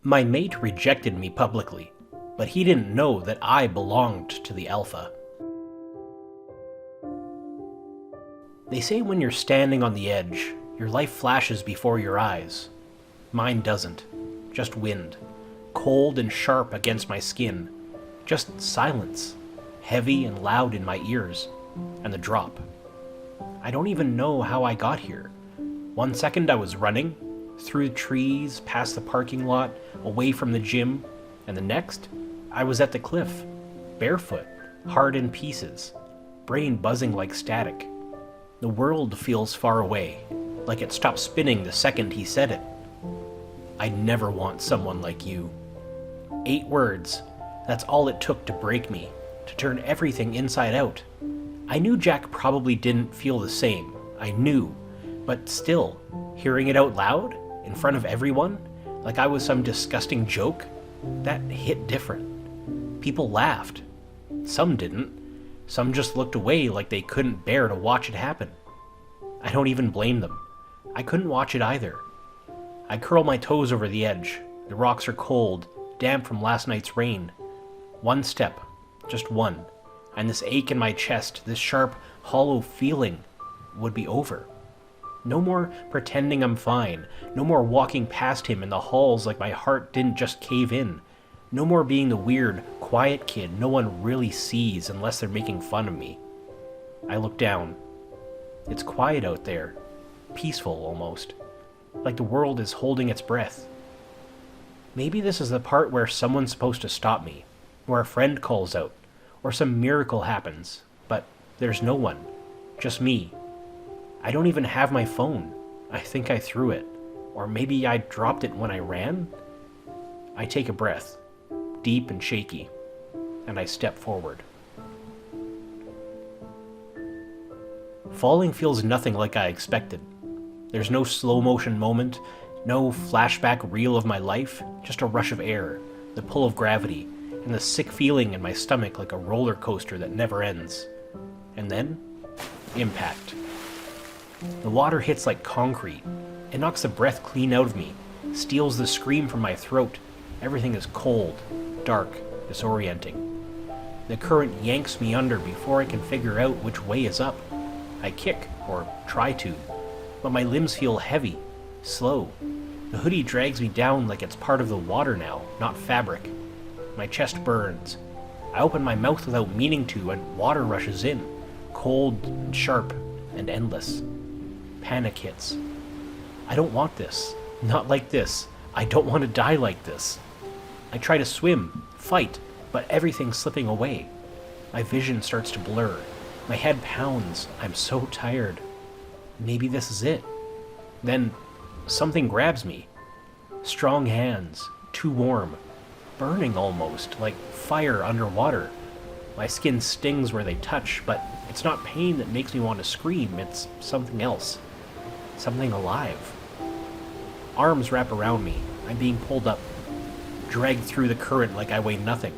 My mate rejected me publicly, but he didn't know that I belonged to the alpha. They say when you're standing on the edge, your life flashes before your eyes. Mine doesn't. Just wind. Cold and sharp against my skin. Just silence. Heavy and loud in my ears. And the drop. I don't even know how I got here. 1 second I was running, through the trees, past the parking lot, away from the gym, and the next, I was at the cliff, barefoot, hard in pieces, brain buzzing like static. The world feels far away, like it stopped spinning the second he said it. I never want someone like you. 8 words, that's all it took to break me, to turn everything inside out. I knew Jack probably didn't feel the same, I knew, but still, hearing it out loud, in front of everyone, like I was some disgusting joke, that hit different. People laughed. Some didn't. Some just looked away like they couldn't bear to watch it happen. I don't even blame them. I couldn't watch it either. I curl my toes over the edge. The rocks are cold, damp from last night's rain. 1 step, just one, and this ache in my chest, this sharp, hollow feeling, would be over. No more pretending I'm fine. No more walking past him in the halls like my heart didn't just cave in. No more being the weird, quiet kid no one really sees unless they're making fun of me. I look down. It's quiet out there. Peaceful, almost. Like the world is holding its breath. Maybe this is the part where someone's supposed to stop me, where a friend calls out, or some miracle happens, but there's no one. Just me. I don't even have my phone. I think I threw it. Or maybe I dropped it when I ran? I take a breath, deep and shaky, and I step forward. Falling feels nothing like I expected. There's no slow motion moment, no flashback reel of my life, just a rush of air, the pull of gravity, and the sick feeling in my stomach like a roller coaster that never ends. And then, impact. The water hits like concrete. It knocks the breath clean out of me, steals the scream from my throat. Everything is cold, dark, disorienting. The current yanks me under before I can figure out which way is up. I kick, or try to, but my limbs feel heavy, slow. The hoodie drags me down like it's part of the water now, not fabric. My chest burns. I open my mouth without meaning to, and water rushes in, cold and sharp and endless. Panic hits. I don't want this. Not like this. I don't want to die like this. I try to swim, fight, but everything's slipping away. My vision starts to blur. My head pounds. I'm so tired. Maybe this is it. Then, something grabs me. Strong hands, too warm, burning almost, like fire underwater. My skin stings where they touch, but it's not pain that makes me want to scream, it's something else. Something alive. Arms wrap around me. I'm being pulled up, dragged through the current like I weigh nothing.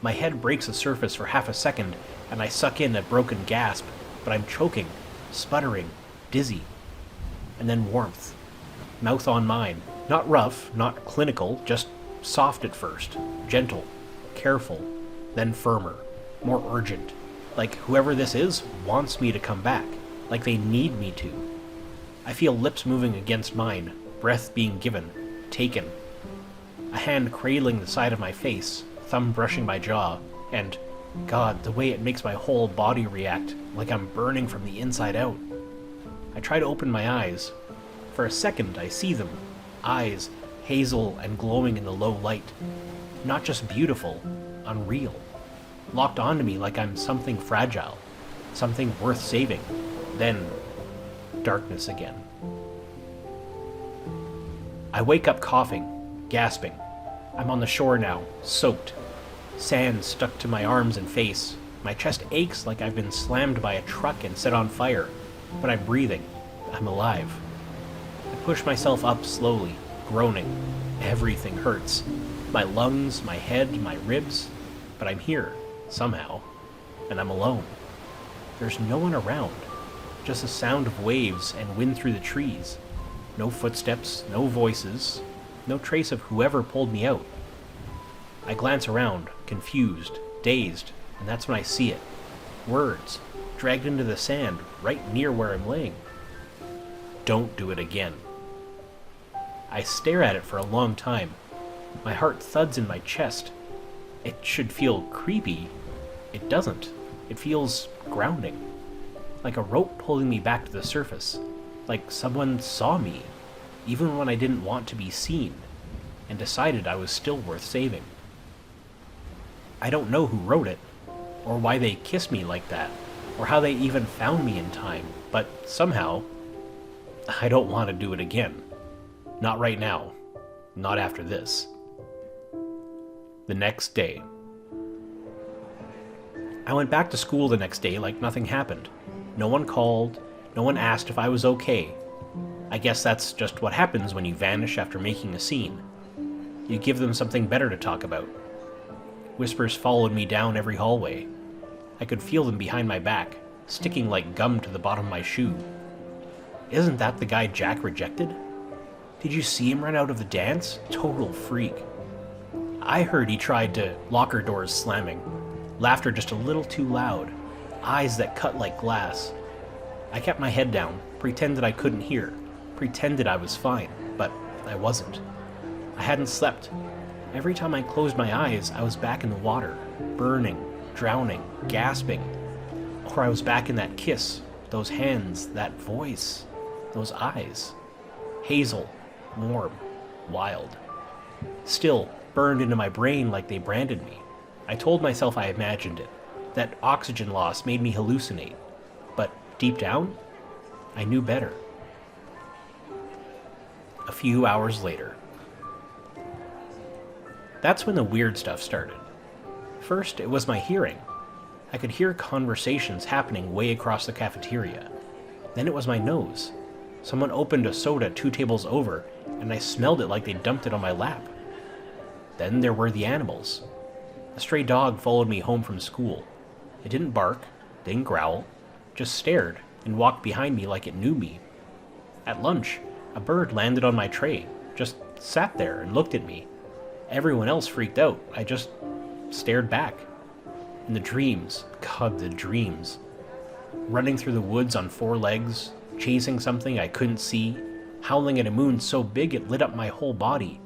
My head breaks the surface for half a second, and I suck in a broken gasp, but I'm choking, sputtering, dizzy. And then warmth. Mouth on mine. Not rough, not clinical, just soft at first, gentle, careful, then firmer, more urgent. Like whoever this is wants me to come back, like they need me to. I feel lips moving against mine, breath being given, taken. A hand cradling the side of my face, thumb brushing my jaw, and, God, the way it makes my whole body react, like I'm burning from the inside out. I try to open my eyes. For a second, I see them. Eyes, hazel and glowing in the low light. Not just beautiful, unreal. Locked onto me like I'm something fragile, something worth saving. Then, darkness again. I wake up coughing, gasping. I'm on the shore now, soaked. Sand stuck to my arms and face. My chest aches like I've been slammed by a truck and set on fire. But I'm breathing. I'm alive. I push myself up slowly, groaning. Everything hurts. My lungs, my head, my ribs. But I'm here, somehow. And I'm alone. There's no one around. Just the sound of waves and wind through the trees. No footsteps, no voices. No trace of whoever pulled me out. I glance around, confused, dazed, and that's when I see it. Words, dragged into the sand, right near where I'm laying. Don't do it again. I stare at it for a long time. My heart thuds in my chest. It should feel creepy. It doesn't. It feels grounding. Like a rope pulling me back to the surface. Like someone saw me, even when I didn't want to be seen, and decided I was still worth saving. I don't know who wrote it, or why they kissed me like that, or how they even found me in time, but somehow, I don't want to do it again. Not right now. Not after this. The next day. I went back to school the next day like nothing happened. No one called, no one asked if I was okay. I guess that's just what happens when you vanish after making a scene. You give them something better to talk about. Whispers followed me down every hallway. I could feel them behind my back, sticking like gum to the bottom of my shoe. Isn't that the guy Jack rejected? Did you see him run out of the dance? Total freak. I heard he tried to locker doors slamming, laughter just a little too loud, eyes that cut like glass. I kept my head down, pretended I couldn't hear, pretended I was fine, but I wasn't. I hadn't slept. Every time I closed my eyes, I was back in the water, burning, drowning, gasping. Or I was back in that kiss, those hands, that voice, those eyes. Hazel, warm, wild. Still burned into my brain like they branded me. I told myself I imagined it, that oxygen loss made me hallucinate. But deep down, I knew better. A few hours later. That's when the weird stuff started. First, it was my hearing. I could hear conversations happening way across the cafeteria. Then it was my nose. Someone opened a soda 2 tables over, and I smelled it like they dumped it on my lap. Then there were the animals. A stray dog followed me home from school. It didn't bark, didn't growl, just stared and walked behind me like it knew me. At lunch, a bird landed on my tray, just sat there and looked at me. Everyone else freaked out. I just stared back. And the dreams, God, the dreams. Running through the woods on 4 legs, chasing something I couldn't see, howling at a moon so big it lit up my whole body.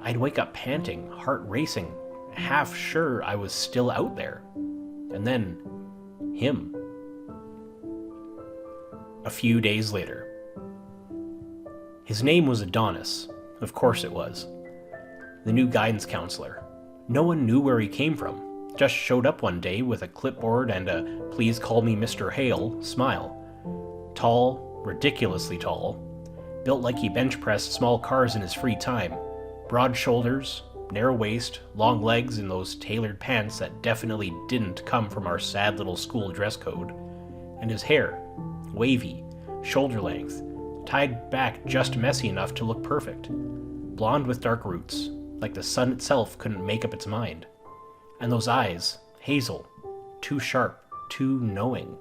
I'd wake up panting, heart racing, half sure I was still out there. And then, him. A few days later. His name was Adonis. Of course it was. The new guidance counselor. No one knew where he came from. Just showed up one day with a clipboard and a "please call me Mr. Hale" smile. Tall, ridiculously tall. Built like he bench pressed small cars in his free time. Broad shoulders, narrow waist, long legs, and those tailored pants that definitely didn't come from our sad little school dress code. And his hair, wavy, shoulder length, tied back just messy enough to look perfect. Blonde with dark roots, like the sun itself couldn't make up its mind. And those eyes, hazel, too sharp, too knowing.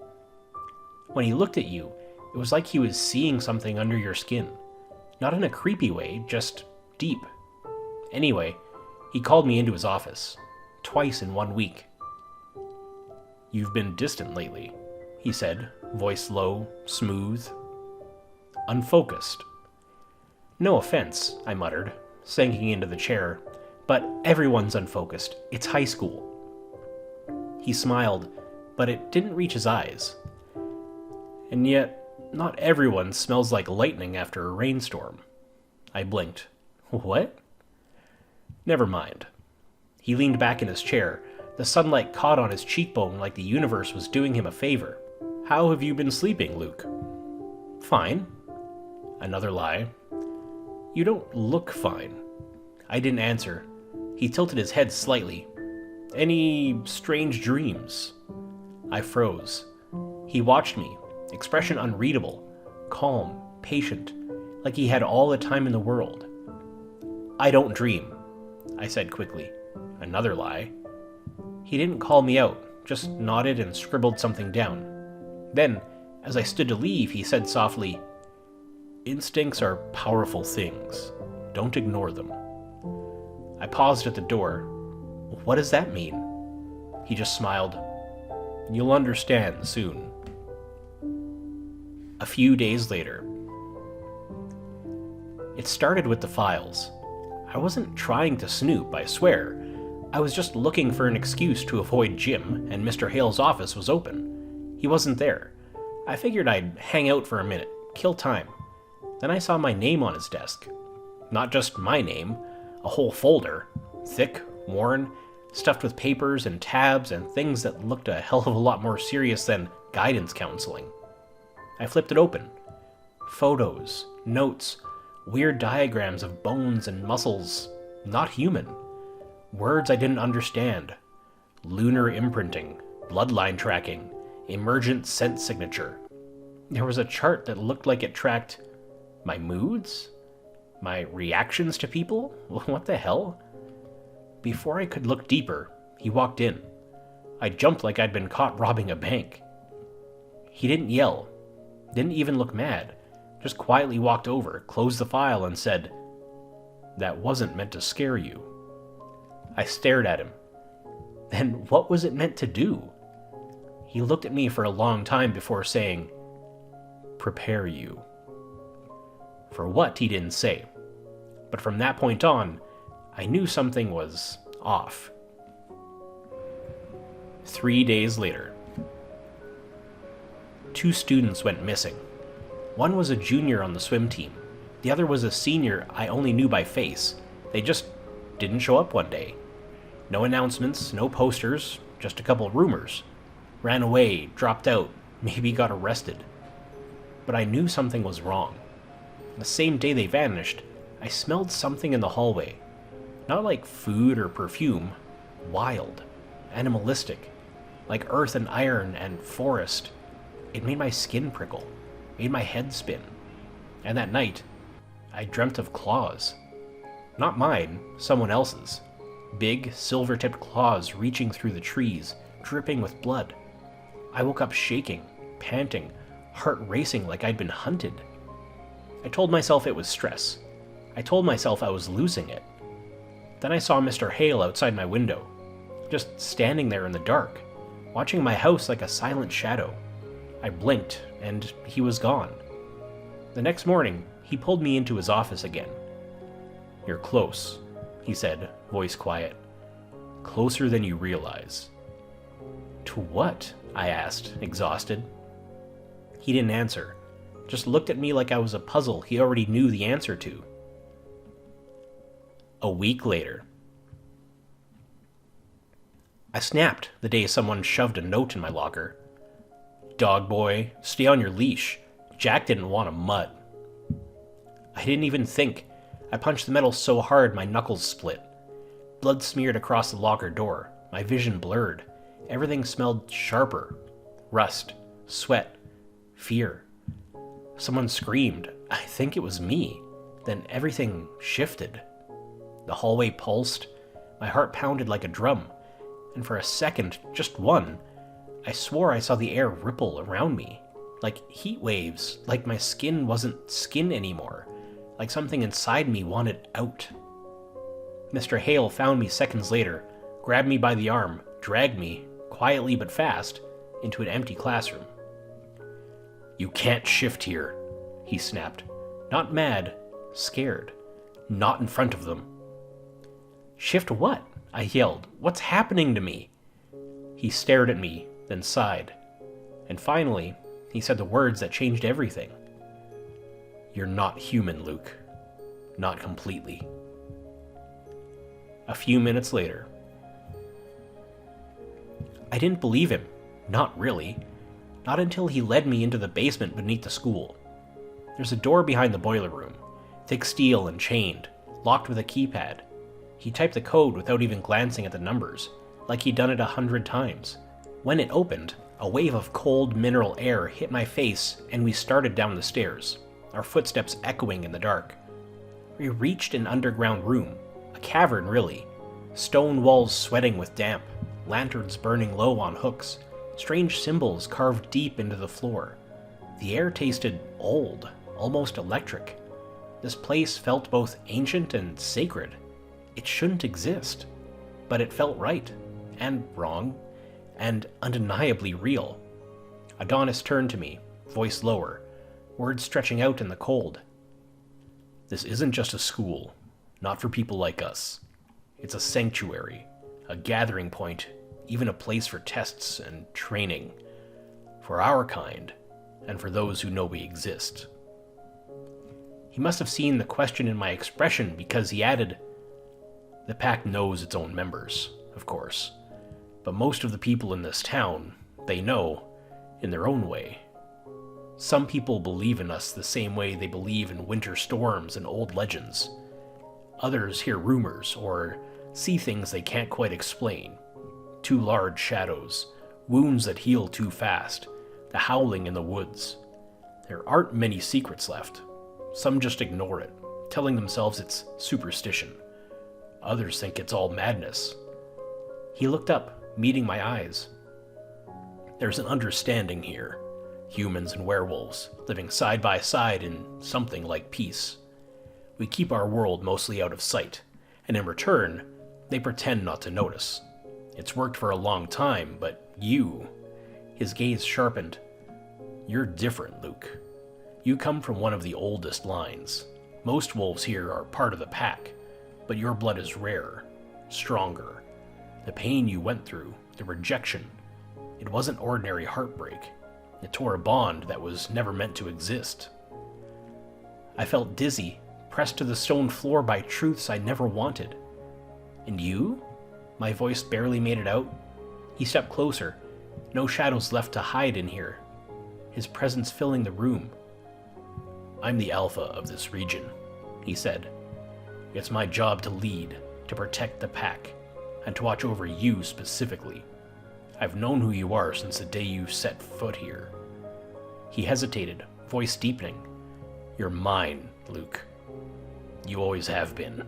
When he looked at you, it was like he was seeing something under your skin. Not in a creepy way, just deep. Anyway, he called me into his office, twice in 1 week. "You've been distant lately," he said, voice low, smooth, unfocused. "No offense," I muttered, sinking into the chair, "but everyone's unfocused. It's high school." He smiled, but it didn't reach his eyes. "And yet, not everyone smells like lightning after a rainstorm." I blinked. "What?" "Never mind." He leaned back in his chair. The sunlight caught on his cheekbone like the universe was doing him a favor. "How have you been sleeping, Luke?" "Fine." Another lie. "You don't look fine." I didn't answer. He tilted his head slightly. "Any strange dreams?" I froze. He watched me, expression unreadable, calm, patient, like he had all the time in the world. "I don't dream," I said quickly. Another lie. He didn't call me out, just nodded and scribbled something down. Then, as I stood to leave, he said softly, "Instincts are powerful things. Don't ignore them." I paused at the door. What does that mean? He just smiled. You'll understand soon. A few days later. It started with the files. I wasn't trying to snoop, I swear. I was just looking for an excuse to avoid Jim, and Mr. Hale's office was open. He wasn't there. I figured I'd hang out for a minute, kill time. Then I saw my name on his desk. Not just my name, a whole folder. Thick, worn, stuffed with papers and tabs and things that looked a hell of a lot more serious than guidance counseling. I flipped it open. Photos, notes, weird diagrams of bones and muscles, not human. Words I didn't understand. Lunar imprinting, bloodline tracking, emergent scent signature. There was a chart that looked like it tracked my moods? My reactions to people? What the hell? Before I could look deeper, he walked in. I jumped like I'd been caught robbing a bank. He didn't yell, didn't even look mad, just quietly walked over, closed the file, and said, "That wasn't meant to scare you." I stared at him. Then what was it meant to do? He looked at me for a long time before saying, "Prepare you." For what, he didn't say. But from that point on, I knew something was off. 3 days later. 2 students went missing. One was a junior on the swim team. The other was a senior I only knew by face. They just didn't show up one day. No announcements, no posters, just a couple rumors. Ran away, dropped out, maybe got arrested. But I knew something was wrong. The same day they vanished, I smelled something in the hallway. Not like food or perfume, wild, animalistic, like earth and iron and forest. It made my skin prickle, made my head spin. And that night, I dreamt of claws. Not mine, someone else's. Big, silver-tipped claws reaching through the trees, dripping with blood. I woke up shaking, panting, heart racing like I'd been hunted. I told myself it was stress. I told myself I was losing it. Then I saw Mr. Hale outside my window, just standing there in the dark, watching my house like a silent shadow. I blinked, and he was gone. The next morning, he pulled me into his office again. "You're close," he said, voice quiet. "Closer than you realize." "To what?" I asked, exhausted. He didn't answer, just looked at me like I was a puzzle he already knew the answer to. A week later. I snapped the day someone shoved a note in my locker. "Dog boy, stay on your leash. Jack didn't want a mutt." I didn't even think. I punched the metal so hard my knuckles split. Blood smeared across the locker door, my vision blurred. Everything smelled sharper. Rust, sweat, fear. Someone screamed. I think it was me. Then everything shifted. The hallway pulsed. My heart pounded like a drum. And for a second, just one, I swore I saw the air ripple around me. Like heat waves, like my skin wasn't skin anymore. Like something inside me wanted out. Mr. Hale found me seconds later, grabbed me by the arm, dragged me, quietly but fast, into an empty classroom. "You can't shift here," he snapped. Not mad, scared. Not in front of them. "Shift what?" I yelled. "What's happening to me?" He stared at me, then sighed. And finally, he said the words that changed everything. "You're not human, Luke. Not completely." A few minutes later. I didn't believe him. Not really. Not until he led me into the basement beneath the school. There's a door behind the boiler room, thick steel and chained, locked with a keypad. He typed the code without even glancing at the numbers, like he'd done it 100 times. When it opened, a wave of cold mineral air hit my face and we started down the stairs, our footsteps echoing in the dark. We reached an underground room, a cavern really, stone walls sweating with damp, lanterns burning low on hooks, strange symbols carved deep into the floor. The air tasted old, almost electric. This place felt both ancient and sacred. It shouldn't exist, but it felt right, and wrong, and undeniably real. Adonis turned to me, voice lower, words stretching out in the cold. This isn't just a school, not for people like us. It's a sanctuary, a gathering point, even a place for tests and training. For our kind, and for those who know we exist. He must have seen the question in my expression because he added, the pack knows its own members, of course, but most of the people in this town, they know, in their own way. Some people believe in us the same way they believe in winter storms and old legends. Others hear rumors or see things they can't quite explain. Too large shadows, wounds that heal too fast, the howling in the woods. There aren't many secrets left. Some just ignore it, telling themselves it's superstition. Others think it's all madness. He looked up, meeting my eyes. There's an understanding here. Humans and werewolves, living side by side in something like peace. We keep our world mostly out of sight, and in return, they pretend not to notice. It's worked for a long time, but you... His gaze sharpened. You're different, Luke. You come from one of the oldest lines. Most wolves here are part of the pack, but your blood is rare, stronger. The pain you went through, the rejection, it wasn't ordinary heartbreak. It tore a bond that was never meant to exist. I felt dizzy, pressed to the stone floor by truths I never wanted. And you? My voice barely made it out. He stepped closer. No shadows left to hide in here. His presence filling the room. I'm the alpha of this region, he said. It's my job to lead, to protect the pack, and to watch over you specifically. I've known who you are since the day you set foot here. He hesitated, voice deepening. You're mine, Luke. You always have been,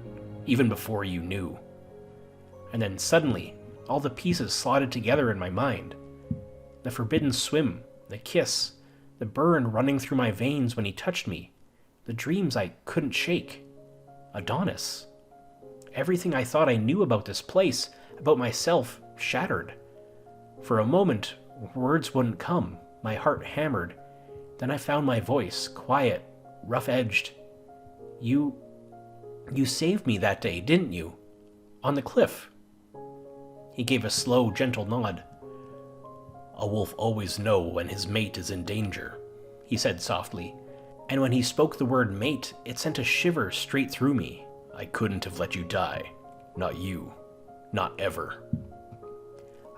even before you knew. And then suddenly, all the pieces slotted together in my mind. The forbidden swim, the kiss, the burn running through my veins when he touched me, the dreams I couldn't shake. Adonis. Everything I thought I knew about this place, about myself, shattered. For a moment, words wouldn't come, my heart hammered. Then I found my voice, quiet, rough-edged. You saved me that day, didn't you? On the cliff. He gave a slow, gentle nod. A wolf always knows when his mate is in danger, he said softly. And when he spoke the word mate, it sent a shiver straight through me. I couldn't have let you die. Not you. Not ever.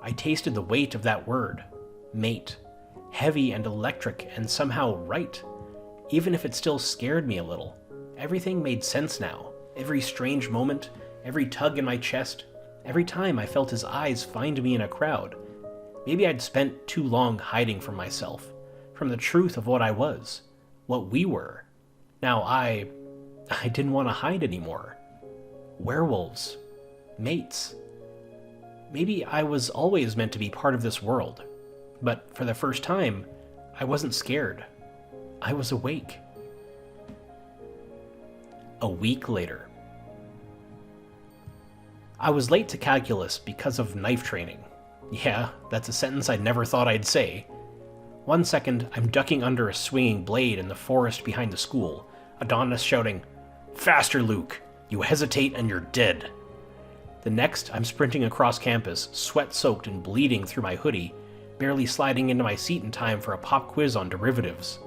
I tasted the weight of that word. Mate. Heavy and electric and somehow right. Even if it still scared me a little. Everything made sense now. Every strange moment, every tug in my chest, every time I felt his eyes find me in a crowd. Maybe I'd spent too long hiding from myself, from the truth of what I was, what we were. Now I didn't want to hide anymore. Werewolves. Mates. Maybe I was always meant to be part of this world, but for the first time, I wasn't scared. I was awake. A week later. I was late to calculus because of knife training. Yeah, that's a sentence I never thought I'd say. 1 second, I'm ducking under a swinging blade in the forest behind the school, Adonis shouting, "Faster, Luke! You hesitate and you're dead." The next, I'm sprinting across campus, sweat-soaked and bleeding through my hoodie, barely sliding into my seat in time for a pop quiz on derivatives.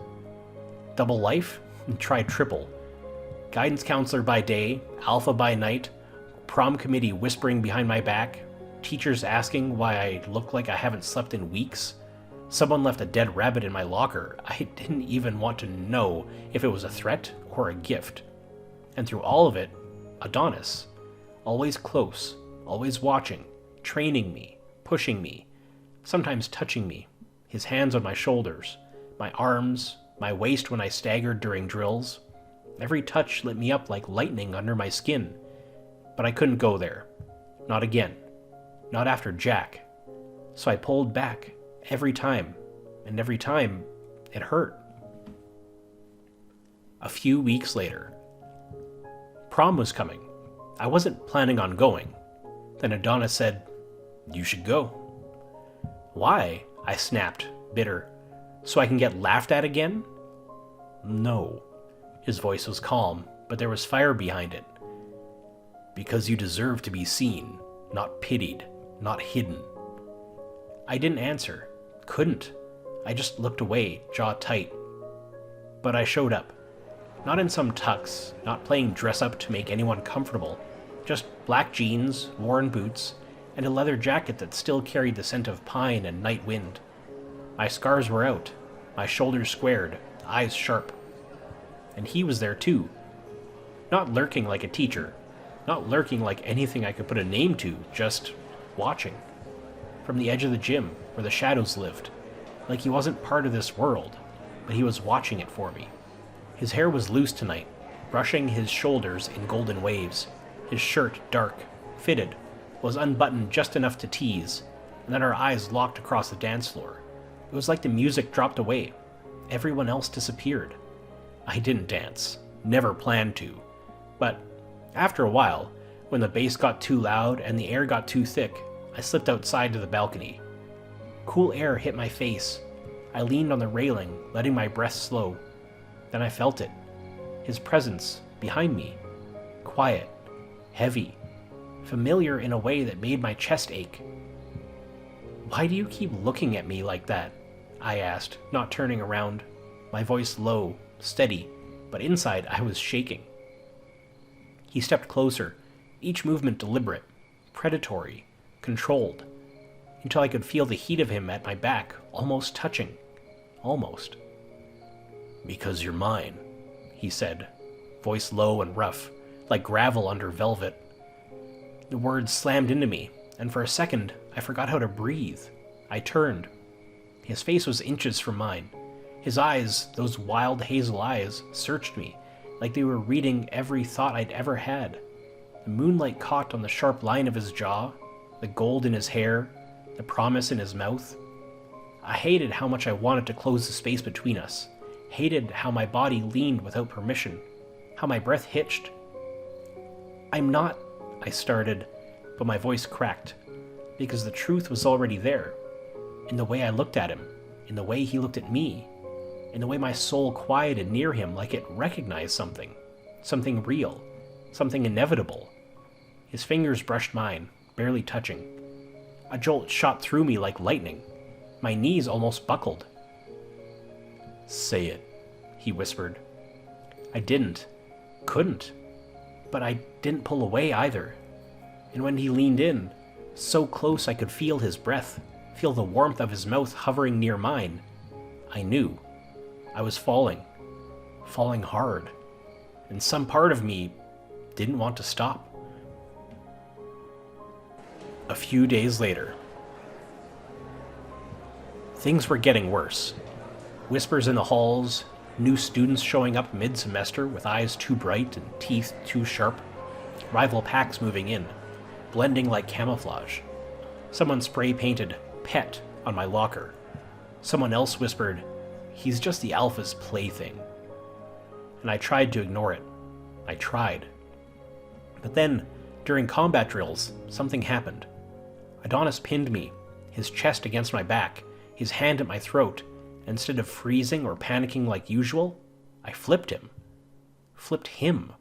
Double life? Try triple. Guidance counselor by day, alpha by night, prom committee whispering behind my back, teachers asking why I look like I haven't slept in weeks. Someone left a dead rabbit in my locker. I didn't even want to know if it was a threat or a gift. And through all of it, Adonis. Always close, always watching, training me, pushing me, sometimes touching me, his hands on my shoulders, my arms, my waist when I staggered during drills. Every touch lit me up like lightning under my skin. But I couldn't go there. Not again. Not after Jack. So I pulled back every time, and every time it hurt. A few weeks later. Prom was coming. I wasn't planning on going. Then Adonis said, "You should go." "Why?" I snapped, bitter. "So I can get laughed at again?" "No." His voice was calm, but there was fire behind it. "Because you deserve to be seen, not pitied, not hidden." I didn't answer. Couldn't. I just looked away, jaw tight. But I showed up. Not in some tux, not playing dress-up to make anyone comfortable. Just black jeans, worn boots, and a leather jacket that still carried the scent of pine and night wind. My scars were out, my shoulders squared, eyes sharp. And he was there too. Not lurking like a teacher, not lurking like anything I could put a name to, just watching. From the edge of the gym, where the shadows lived. Like he wasn't part of this world, but he was watching it for me. His hair was loose tonight, brushing his shoulders in golden waves. His shirt, dark, fitted, was unbuttoned just enough to tease, and then our eyes locked across the dance floor. It was like the music dropped away. Everyone else disappeared. I didn't dance, never planned to. But after a while, when the bass got too loud and the air got too thick, I slipped outside to the balcony. Cool air hit my face. I leaned on the railing, letting my breath slow. Then I felt it. His presence, behind me. Quiet, heavy, familiar in a way that made my chest ache. "Why do you keep looking at me like that?" I asked, not turning around, my voice low, steady, but inside I was shaking. He stepped closer, each movement deliberate, predatory, controlled, until I could feel the heat of him at my back, almost touching. Almost. "Because you're mine," he said, voice low and rough, like gravel under velvet. The words slammed into me, and for a second, I forgot how to breathe. I turned. His face was inches from mine. His eyes, those wild hazel eyes, searched me, like they were reading every thought I'd ever had. The moonlight caught on the sharp line of his jaw, the gold in his hair, the promise in his mouth. I hated how much I wanted to close the space between us, hated how my body leaned without permission, how my breath hitched. "I'm not," I started, but my voice cracked, because the truth was already there, in the way I looked at him, in the way he looked at me, in the way my soul quieted near him like it recognized something, something real, something inevitable. His fingers brushed mine, barely touching. A jolt shot through me like lightning. My knees almost buckled. "Say it," he whispered. I didn't. Couldn't. But I didn't pull away either. And when he leaned in, so close I could feel his breath, feel the warmth of his mouth hovering near mine, I knew. I was falling hard, and some part of me didn't want to stop. A few days later. Things were getting worse. Whispers in the halls, new students showing up mid-semester with eyes too bright and teeth too sharp, rival packs moving in, blending like camouflage. Someone spray-painted "pet" on my locker. Someone else whispered, "He's just the alpha's plaything." And I tried to ignore it. I tried. But then, during combat drills, something happened. Adonis pinned me, his chest against my back, his hand at my throat. Instead of freezing or panicking like usual, I flipped him. Flipped him.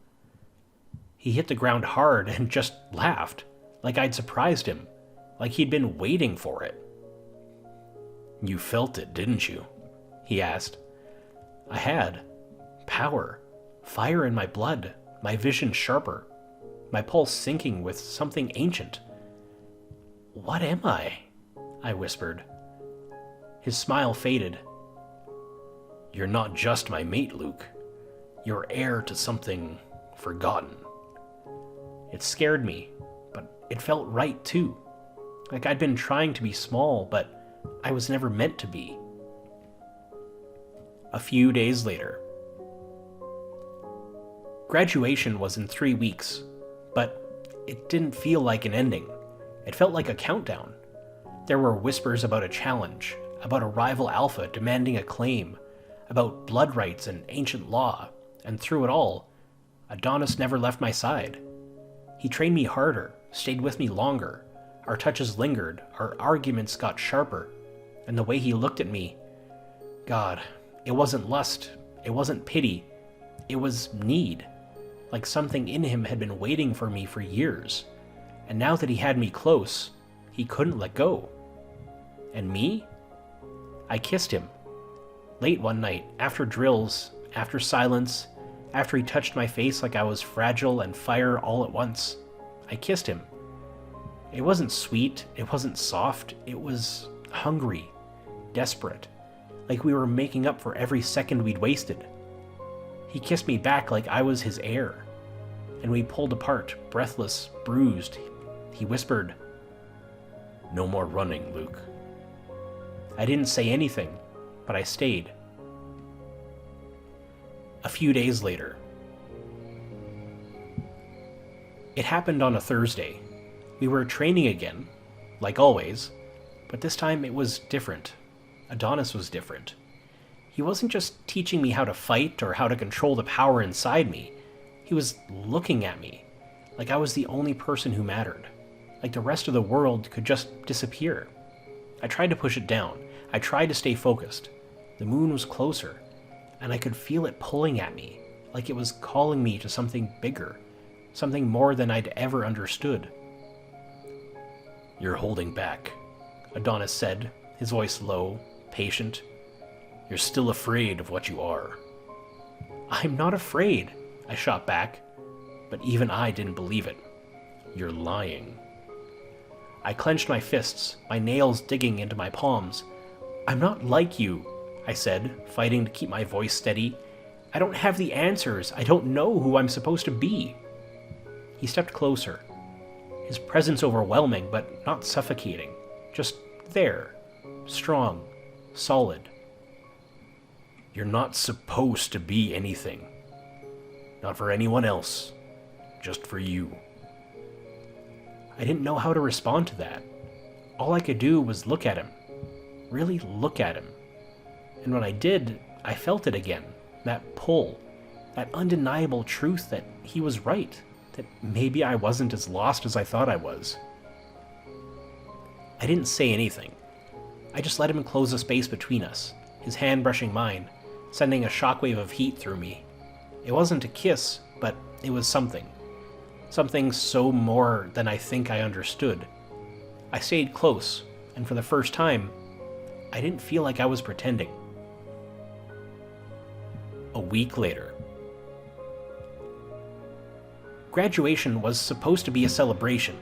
He hit the ground hard and just laughed, like I'd surprised him, like he'd been waiting for it. "You felt it, didn't you?" he asked. I had. Power. Fire in my blood, my vision sharper, my pulse sinking with something ancient. "What am I?" I whispered. His smile faded. "You're not just my mate, Luke. You're heir to something forgotten." It scared me, but it felt right too. Like I'd been trying to be small, but I was never meant to be. A few days later. Graduation was in 3 weeks, but it didn't feel like an ending. It felt like a countdown. There were whispers about a challenge, about a rival alpha demanding a claim, about blood rights and ancient law, and through it all, Adonis never left my side. He trained me harder, stayed with me longer. Our touches lingered, our arguments got sharper. And the way he looked at me, God, it wasn't lust, it wasn't pity, it was need. Like something in him had been waiting for me for years. And now that he had me close, he couldn't let go. And me? I kissed him. Late one night, after drills, after silence, after he touched my face like I was fragile and fire all at once, I kissed him. It wasn't sweet, it wasn't soft, it was hungry, desperate, like we were making up for every second we'd wasted. He kissed me back like I was his heir, and we pulled apart, breathless, bruised. He whispered, "No more running, Luke." I didn't say anything, but I stayed. A few days later. It happened on a Thursday. We were training again, like always, but this time it was different. Adonis was different. He wasn't just teaching me how to fight or how to control the power inside me. He was looking at me, like I was the only person who mattered, like the rest of the world could just disappear. I tried to push it down. I tried to stay focused. The moon was closer, and I could feel it pulling at me, like it was calling me to something bigger, something more than I'd ever understood. "You're holding back," Adonis said, his voice low, patient. "You're still afraid of what you are." "I'm not afraid," I shot back, but even I didn't believe it. "You're lying." I clenched my fists, my nails digging into my palms. "I'm not like you," I said, fighting to keep my voice steady. "I don't have the answers. I don't know who I'm supposed to be." He stepped closer, his presence overwhelming but not suffocating, just there, strong, solid. "You're not supposed to be anything. Not for anyone else, just for you." I didn't know how to respond to that. All I could do was look at him, really look at him. And when I did, I felt it again, that pull, that undeniable truth that he was right, that maybe I wasn't as lost as I thought I was. I didn't say anything. I just let him close the space between us, his hand brushing mine, sending a shockwave of heat through me. It wasn't a kiss, but it was something. Something so more than I think I understood. I stayed close, and for the first time, I didn't feel like I was pretending. A week later. Graduation was supposed to be a celebration.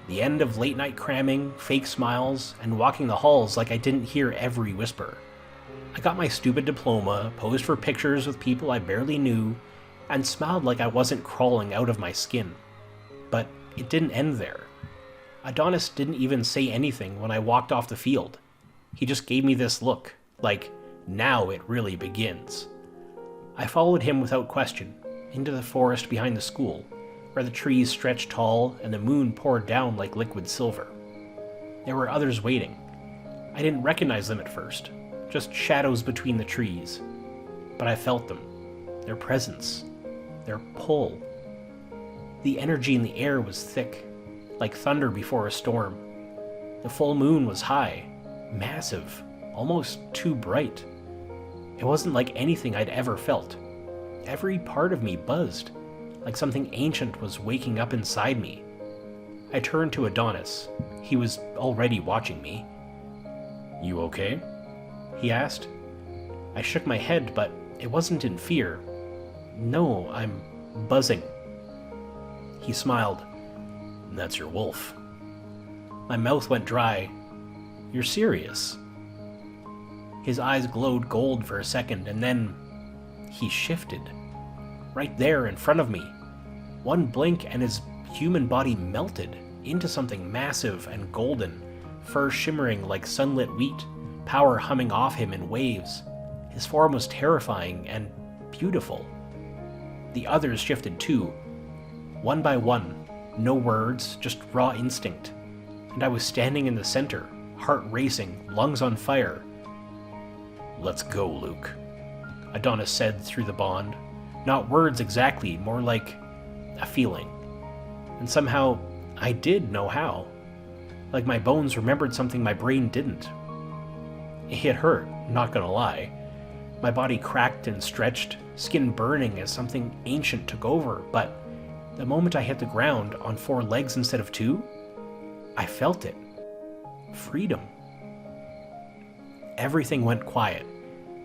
The end of late-night cramming, fake smiles, and walking the halls like I didn't hear every whisper. I got my stupid diploma, posed for pictures with people I barely knew, and smiled like I wasn't crawling out of my skin. But it didn't end there. Adonis didn't even say anything when I walked off the field. He just gave me this look, like, now it really begins. I followed him without question, into the forest behind the school, where the trees stretched tall and the moon poured down like liquid silver. There were others waiting. I didn't recognize them at first, just shadows between the trees. But I felt them, their presence, their pull. The energy in the air was thick, like thunder before a storm. The full moon was high, massive, almost too bright. It wasn't like anything I'd ever felt. Every part of me buzzed, like something ancient was waking up inside me. I turned to Adonis. He was already watching me. "You okay?" he asked. I shook my head, but it wasn't in fear. "No, I'm buzzing." He smiled. "That's your wolf." My mouth went dry. "You're serious?" His eyes glowed gold for a second, and then he shifted. Right there in front of me. One blink and his human body melted into something massive and golden, fur shimmering like sunlit wheat, power humming off him in waves. His form was terrifying and beautiful. The others shifted too, one by one, no words, just raw instinct. And I was standing in the center, heart racing, lungs on fire. "Let's go, Luke," Adonis said through the bond. Not words exactly, more like a feeling. And somehow, I did know how. Like my bones remembered something my brain didn't. It hurt, not gonna lie. My body cracked and stretched, skin burning as something ancient took over, but the moment I hit the ground on 4 legs instead of 2, I felt it. Freedom. Everything went quiet,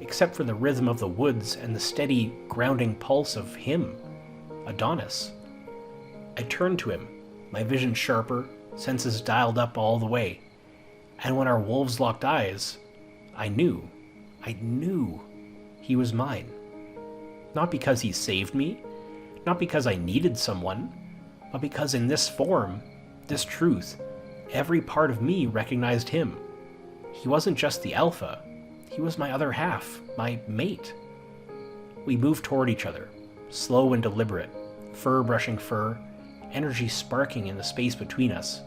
except for the rhythm of the woods and the steady, grounding pulse of him, Adonis. I turned to him, my vision sharper, senses dialed up all the way. And when our wolves locked eyes, I knew he was mine. Not because he saved me, not because I needed someone, but because in this form, this truth, every part of me recognized him. He wasn't just the alpha, he was my other half, my mate. We moved toward each other, slow and deliberate, fur brushing fur, energy sparking in the space between us.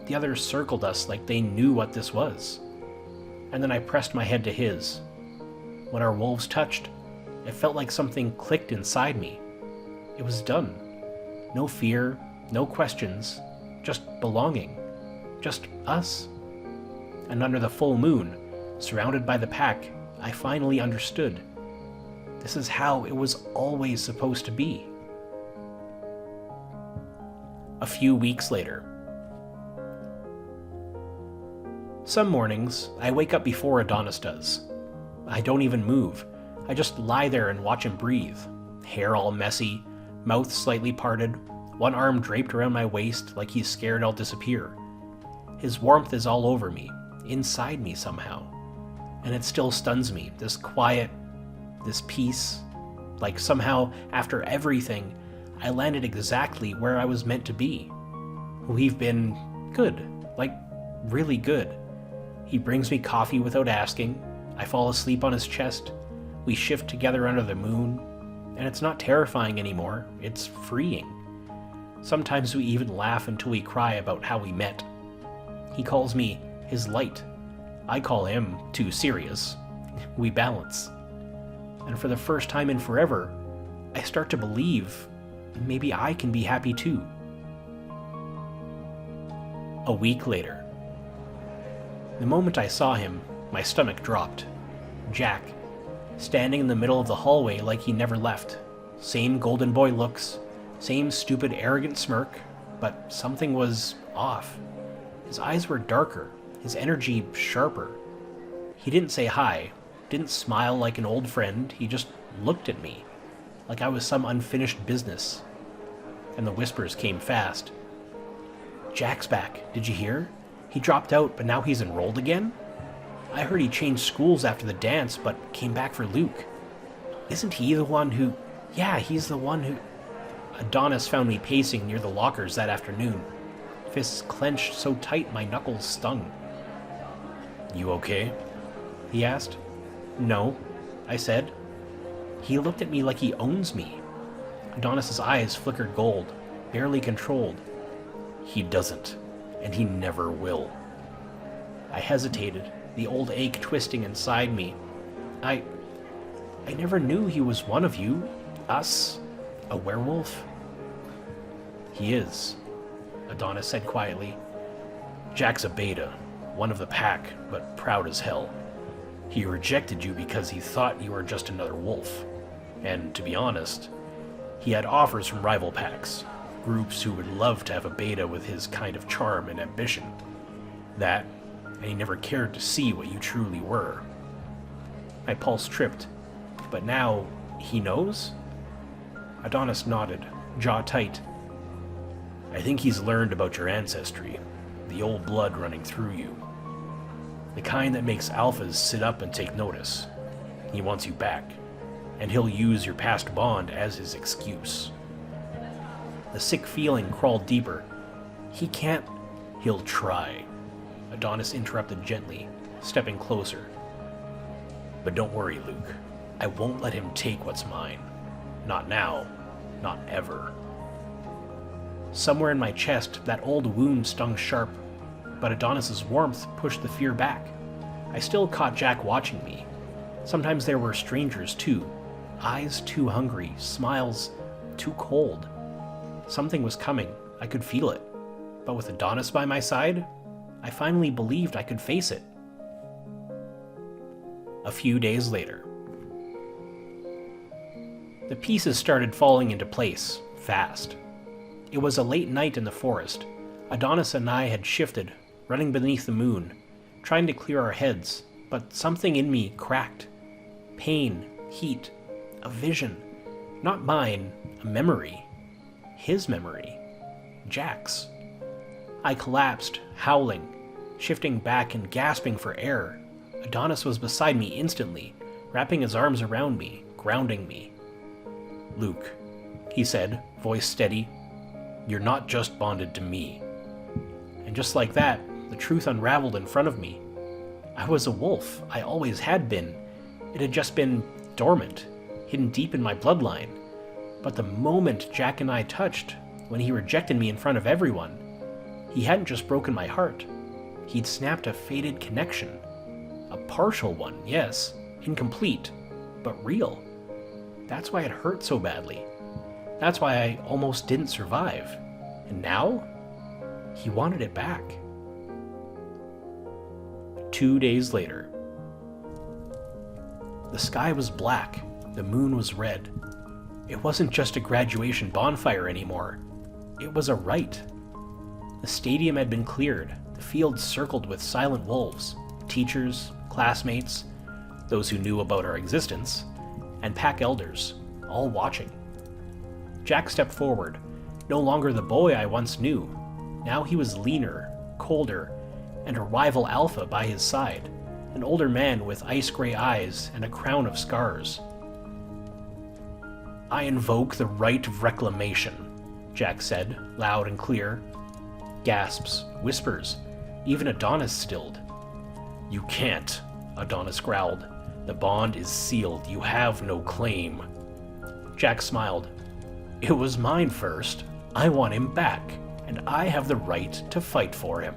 The others circled us like they knew what this was. And then I pressed my head to his. When our wolves touched, it felt like something clicked inside me. It was done. No fear, no questions, just belonging. Just us. And under the full moon, surrounded by the pack, I finally understood. This is how it was always supposed to be. A few weeks later. Some mornings, I wake up before Adonis does. I don't even move. I just lie there and watch him breathe. Hair all messy, mouth slightly parted, one arm draped around my waist like he's scared I'll disappear. His warmth is all over me, inside me somehow. And it still stuns me, this quiet, this peace. Like somehow, after everything, I landed exactly where I was meant to be. We've been good, like really good. He brings me coffee without asking. I fall asleep on his chest. We shift together under the moon. And it's not terrifying anymore, it's freeing. Sometimes we even laugh until we cry about how we met. He calls me his light. I call him too serious. We balance. And for the first time in forever, I start to believe maybe I can be happy too. A week later. The moment I saw him, my stomach dropped. Jack, standing in the middle of the hallway like he never left. Same golden boy looks, same stupid arrogant smirk, but something was off. His eyes were darker, his energy sharper. He didn't say hi, didn't smile like an old friend, he just looked at me, like I was some unfinished business. And the whispers came fast. Jack's back, did you hear? He dropped out, but now he's enrolled again? I heard he changed schools after the dance, but came back for Luke. Isn't he the one who... Yeah, he's the one who... Adonis found me pacing near the lockers that afternoon. Fists clenched so tight my knuckles stung. You okay? He asked. No, I said. He looked at me like he owns me. Adonis's eyes flickered gold, barely controlled. He doesn't, and he never will. I hesitated, the old ache twisting inside me. I never knew he was one of you. Us. A werewolf. He is, Adonis said quietly. Jack's a beta, one of the pack, but proud as hell. He rejected you because he thought you were just another wolf. And to be honest, he had offers from rival packs, groups who would love to have a beta with his kind of charm and ambition. That, and he never cared to see what you truly were. My pulse tripped, but now he knows? Adonis nodded, jaw tight. I think he's learned about your ancestry, the old blood running through you. The kind that makes alphas sit up and take notice. He wants you back, and he'll use your past bond as his excuse. The sick feeling crawled deeper. He can't... He'll try. Adonis interrupted gently, stepping closer. But don't worry, Luke. I won't let him take what's mine. Not now. Not ever. Somewhere in my chest, that old wound stung sharp, but Adonis's warmth pushed the fear back. I still caught Jack watching me. Sometimes there were strangers, too. Eyes too hungry, smiles too cold. Something was coming, I could feel it. But with Adonis by my side, I finally believed I could face it. A few days later. The pieces started falling into place, fast. It was a late night in the forest. Adonis and I had shifted, running beneath the moon, trying to clear our heads, but something in me cracked. Pain, heat, a vision. Not mine, a memory. His memory. Jack's. I collapsed, howling, shifting back and gasping for air. Adonis was beside me instantly, wrapping his arms around me, grounding me. "Luke," he said, voice steady, "you're not just bonded to me." And just like that, the truth unraveled in front of me. I was a wolf. I always had been. It had just been dormant, hidden deep in my bloodline. But the moment Jack and I touched, when he rejected me in front of everyone, he hadn't just broken my heart. He'd snapped a fated connection. A partial one, yes, incomplete, but real. That's why it hurt so badly. That's why I almost didn't survive. And now, he wanted it back. 2 days later. The sky was black, the moon was red. It wasn't just a graduation bonfire anymore. It was a rite. The stadium had been cleared, the field circled with silent wolves, teachers, classmates, those who knew about our existence, and pack elders, all watching. Jack stepped forward, no longer the boy I once knew. Now he was leaner, colder, and a rival alpha by his side, an older man with ice-gray eyes and a crown of scars. "I invoke the right of reclamation," Jack said, loud and clear. Gasps, whispers, even Adonis stilled. "You can't," Adonis growled. "The bond is sealed. You have no claim." Jack smiled. "It was mine first. I want him back, and I have the right to fight for him."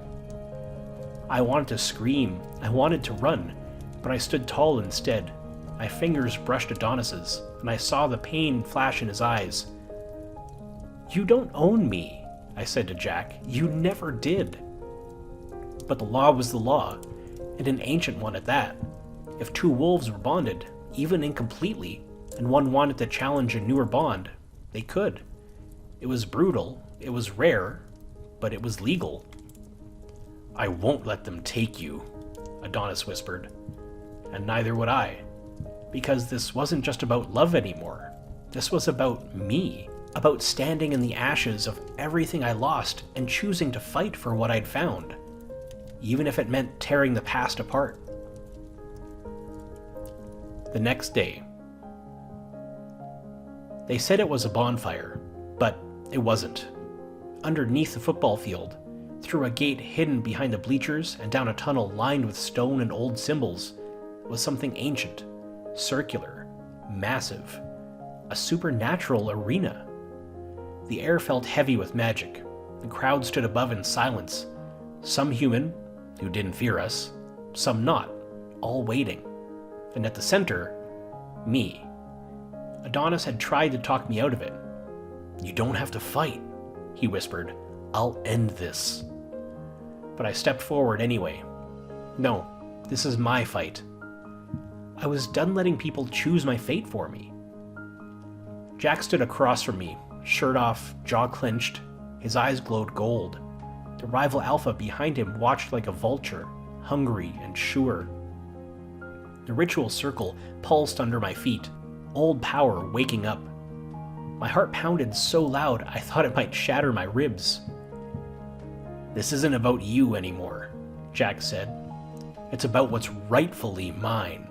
I wanted to scream. I wanted to run, but I stood tall instead. My fingers brushed Adonis's, and I saw the pain flash in his eyes. "You don't own me," I said to Jack. "You never did." But the law was the law, and an ancient one at that. If two wolves were bonded, even incompletely, and one wanted to challenge a newer bond, they could. It was brutal, it was rare, but it was legal. "I won't let them take you," Adonis whispered. And neither would I. Because this wasn't just about love anymore. This was about me. About standing in the ashes of everything I lost and choosing to fight for what I'd found. Even if it meant tearing the past apart. The next day. They said it was a bonfire, but it wasn't. Underneath the football field, through a gate hidden behind the bleachers and down a tunnel lined with stone and old symbols, was something ancient, circular, massive, a supernatural arena. The air felt heavy with magic. The crowd stood above in silence, some human, who didn't fear us, some not, all waiting. And at the center, me. Adonis had tried to talk me out of it. "You don't have to fight," he whispered. "I'll end this." But I stepped forward anyway. No, this is my fight. I was done letting people choose my fate for me. Jack stood across from me, shirt off, jaw clenched. His eyes glowed gold. The rival alpha behind him watched like a vulture, hungry and sure. The ritual circle pulsed under my feet, old power waking up. My heart pounded so loud I thought it might shatter my ribs. "This isn't about you anymore," Jack said. "It's about what's rightfully mine."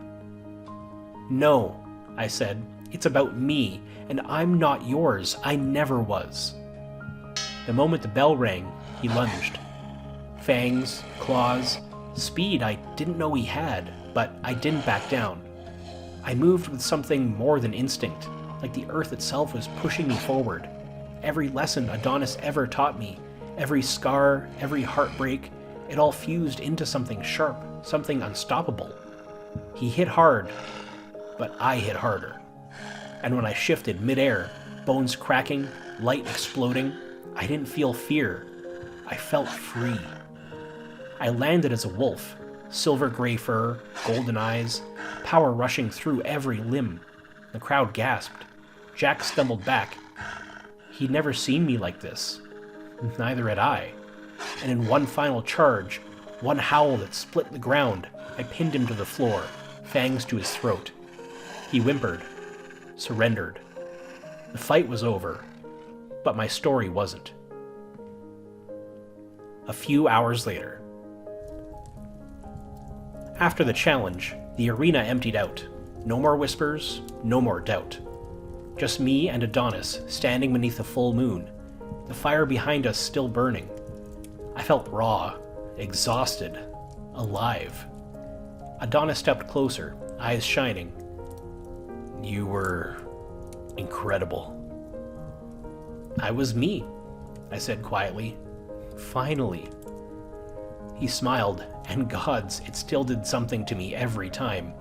"No," I said. "It's about me, and I'm not yours. I never was." The moment the bell rang, he lunged. Fangs, claws, speed I didn't know he had, but I didn't back down. I moved with something more than instinct, like the earth itself was pushing me forward. Every lesson Adonis ever taught me, every scar, every heartbreak, it all fused into something sharp, something unstoppable. He hit hard, but I hit harder. And when I shifted midair, bones cracking, light exploding, I didn't feel fear. I felt free. I landed as a wolf, silver gray fur, golden eyes, power rushing through every limb. The crowd gasped. Jack stumbled back. He'd never seen me like this. Neither had I. And in one final charge, one howl that split the ground, I pinned him to the floor, fangs to his throat. He whimpered, surrendered. The fight was over, but my story wasn't. A few hours later. After the challenge, the arena emptied out. No more whispers, no more doubt. Just me and Adonis standing beneath the full moon, the fire behind us still burning. I felt raw, exhausted, alive. Adonis stepped closer, eyes shining. You were incredible. I was me, I said quietly. Finally. He smiled, and gods, it still did something to me every time.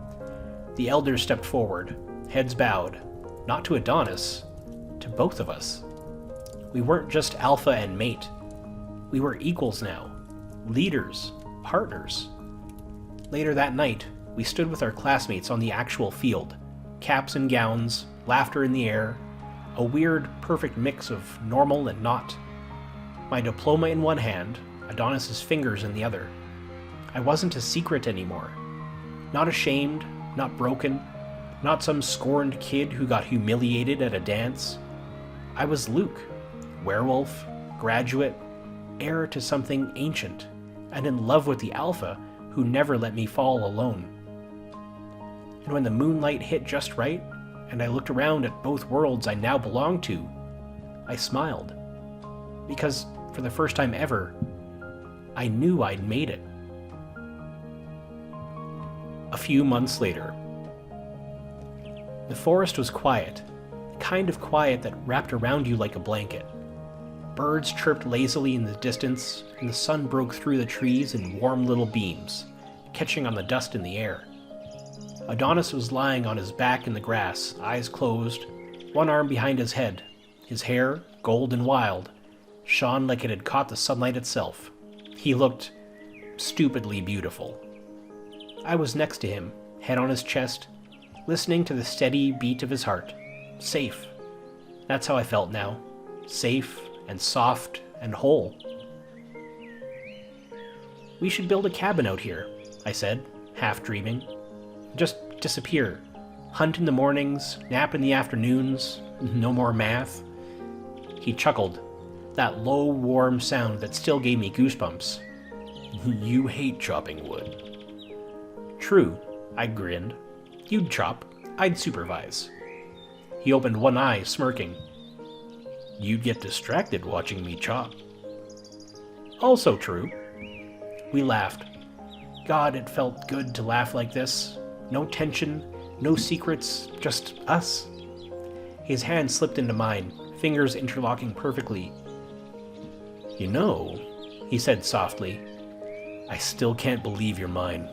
The elders stepped forward, heads bowed, not to Adonis, to both of us. We weren't just alpha and mate. We were equals now, leaders, partners. Later that night, we stood with our classmates on the actual field, caps and gowns, laughter in the air, a weird, perfect mix of normal and not. My diploma in one hand, Adonis's fingers in the other. I wasn't a secret anymore. Not ashamed, not broken, not some scorned kid who got humiliated at a dance. I was Luke, werewolf, graduate, heir to something ancient, and in love with the Alpha who never let me fall alone. And when the moonlight hit just right, and I looked around at both worlds I now belonged to, I smiled. Because, for the first time ever, I knew I'd made it. A few months later. The forest was quiet, the kind of quiet that wrapped around you like a blanket. Birds chirped lazily in the distance, and the sun broke through the trees in warm little beams, catching on the dust in the air. Adonis was lying on his back in the grass, eyes closed, one arm behind his head. His hair, gold and wild, shone like it had caught the sunlight itself. He looked stupidly beautiful. I was next to him, head on his chest, listening to the steady beat of his heart. Safe. That's how I felt now. Safe and soft and whole. We should build a cabin out here, I said, half dreaming. Just disappear. Hunt in the mornings, nap in the afternoons, no more math. He chuckled, that low, warm sound that still gave me goosebumps. You hate chopping wood. True, I grinned. You'd chop, I'd supervise. He opened one eye, smirking. You'd get distracted watching me chop. Also true. We laughed. God, it felt good to laugh like this. No tension, no secrets, just us. His hand slipped into mine, fingers interlocking perfectly. You know, he said softly, I still can't believe you're mine.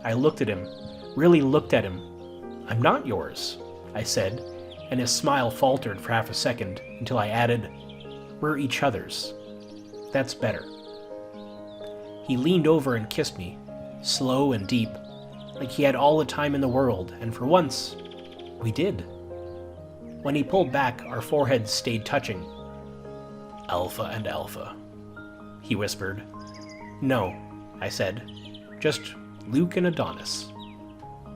I looked at him, really looked at him. I'm not yours, I said, and his smile faltered for half a second until I added, we're each other's. That's better. He leaned over and kissed me, slow and deep, like he had all the time in the world, and for once, we did. When he pulled back, our foreheads stayed touching. Alpha and Alpha, he whispered. No, I said, just Luke and Adonis.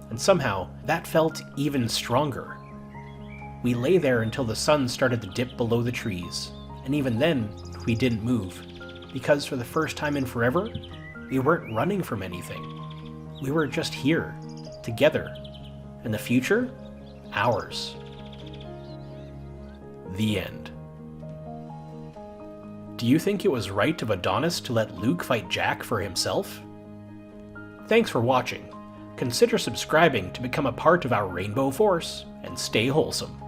And somehow, that felt even stronger. We lay there until the sun started to dip below the trees, and even then, we didn't move, because for the first time in forever, we weren't running from anything. We were just here, together, and the future, ours. The end. Do you think it was right of Adonis to let Luke fight Jack for himself? Thanks for watching. Consider subscribing to become a part of our Rainbow Force, and stay wholesome.